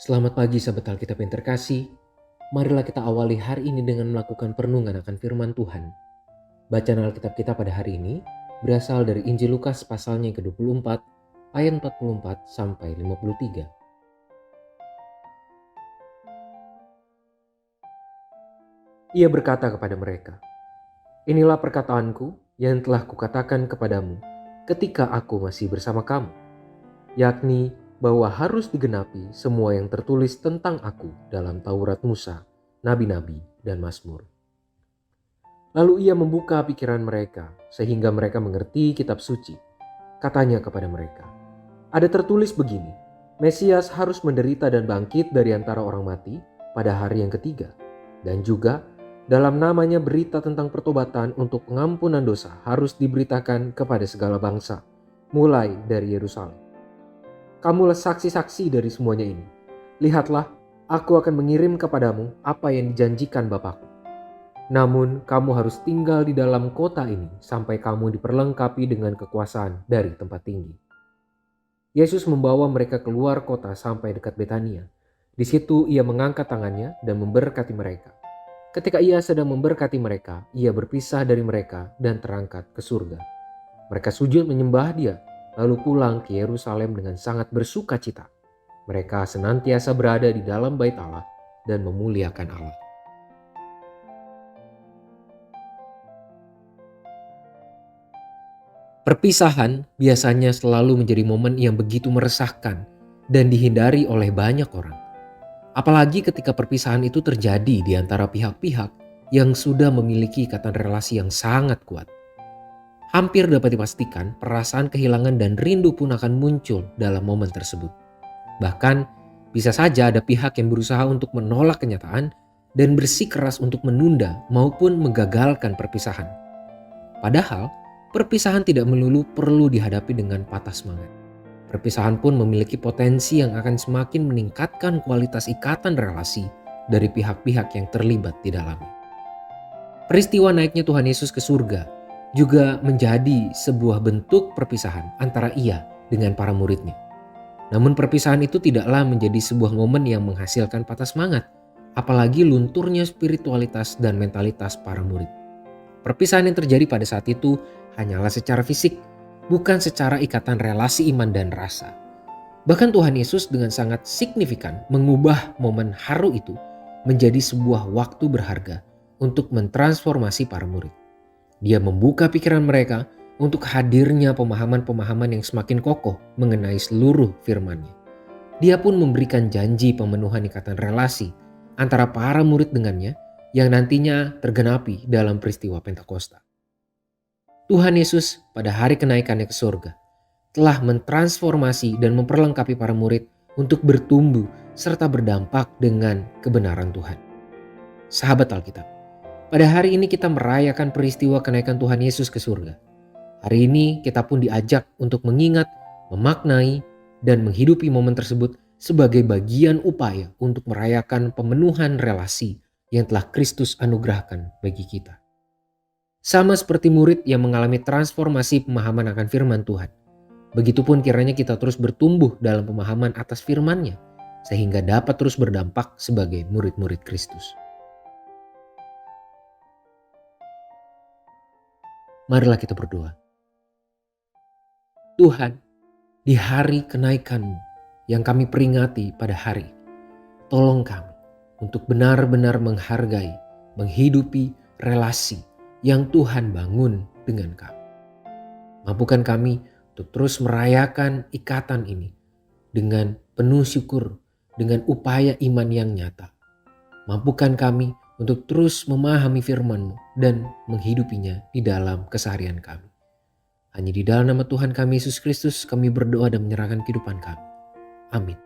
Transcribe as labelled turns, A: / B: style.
A: Selamat pagi sahabat Alkitab yang terkasih. Marilah kita awali hari ini dengan melakukan perenungan akan firman Tuhan. Bacaan Alkitab kita pada hari ini berasal dari Injil Lukas pasalnya yang ke-24 ayat 44 sampai 53. Ia berkata kepada mereka, "Inilah perkataanku yang telah kukatakan kepadamu ketika aku masih bersama kamu, yakni bahwa harus digenapi semua yang tertulis tentang aku dalam Taurat Musa, Nabi-Nabi, dan Mazmur." Lalu ia membuka pikiran mereka sehingga mereka mengerti kitab suci. Katanya kepada mereka, "Ada tertulis begini, Mesias harus menderita dan bangkit dari antara orang mati pada hari yang ketiga. Dan juga dalam namanya berita tentang pertobatan untuk pengampunan dosa harus diberitakan kepada segala bangsa, mulai dari Yerusalem. Kamulah saksi-saksi dari semuanya ini. Lihatlah, aku akan mengirim kepadamu apa yang dijanjikan Bapakku. Namun kamu harus tinggal di dalam kota ini sampai kamu diperlengkapi dengan kekuasaan dari tempat tinggi." Yesus membawa mereka keluar kota sampai dekat Betania. Di situ ia mengangkat tangannya dan memberkati mereka. Ketika ia sedang memberkati mereka, ia berpisah dari mereka dan terangkat ke surga. Mereka sujud menyembah dia, lalu pulang ke Yerusalem dengan sangat bersuka cita. Mereka senantiasa berada di dalam bait Allah dan memuliakan Allah. Perpisahan biasanya selalu menjadi momen yang begitu meresahkan dan dihindari oleh banyak orang. Apalagi ketika perpisahan itu terjadi di antara pihak-pihak yang sudah memiliki ikatan relasi yang sangat kuat. Hampir dapat dipastikan perasaan kehilangan dan rindu pun akan muncul dalam momen tersebut. Bahkan bisa saja ada pihak yang berusaha untuk menolak kenyataan dan bersikeras untuk menunda maupun menggagalkan perpisahan. Padahal perpisahan tidak melulu perlu dihadapi dengan patah semangat. Perpisahan pun memiliki potensi yang akan semakin meningkatkan kualitas ikatan relasi dari pihak-pihak yang terlibat di dalamnya. Peristiwa naiknya Tuhan Yesus ke surga juga menjadi sebuah bentuk perpisahan antara ia dengan para muridnya. Namun perpisahan itu tidaklah menjadi sebuah momen yang menghasilkan patah semangat, apalagi lunturnya spiritualitas dan mentalitas para murid. Perpisahan yang terjadi pada saat itu hanyalah secara fisik, bukan secara ikatan relasi iman dan rasa. Bahkan Tuhan Yesus dengan sangat signifikan mengubah momen haru itu menjadi sebuah waktu berharga untuk mentransformasi para murid. Dia membuka pikiran mereka untuk hadirnya pemahaman-pemahaman yang semakin kokoh mengenai seluruh firman-Nya. Dia pun memberikan janji pemenuhan ikatan relasi antara para murid dengannya yang nantinya tergenapi dalam peristiwa Pentakosta. Tuhan Yesus pada hari kenaikannya ke surga telah mentransformasi dan memperlengkapi para murid untuk bertumbuh serta berdampak dengan kebenaran Tuhan. Sahabat Alkitab, pada hari ini kita merayakan peristiwa kenaikan Tuhan Yesus ke surga. Hari ini kita pun diajak untuk mengingat, memaknai, dan menghidupi momen tersebut sebagai bagian upaya untuk merayakan pemenuhan relasi yang telah Kristus anugerahkan bagi kita. Sama seperti murid yang mengalami transformasi pemahaman akan firman Tuhan, begitupun kiranya kita terus bertumbuh dalam pemahaman atas firman-Nya, sehingga dapat terus berdampak sebagai murid-murid Kristus. Marilah kita berdoa. Tuhan, di hari kenaikan-Mu yang kami peringati pada hari, tolong kami untuk benar-benar menghargai, menghidupi relasi yang Tuhan bangun dengan kami. Mampukan kami untuk terus merayakan ikatan ini dengan penuh syukur, dengan upaya iman yang nyata. Mampukan kami untuk terus memahami firman-Mu dan menghidupinya di dalam keseharian kami. Hanya di dalam nama Tuhan kami Yesus Kristus kami berdoa dan menyerahkan kehidupan kami. Amin.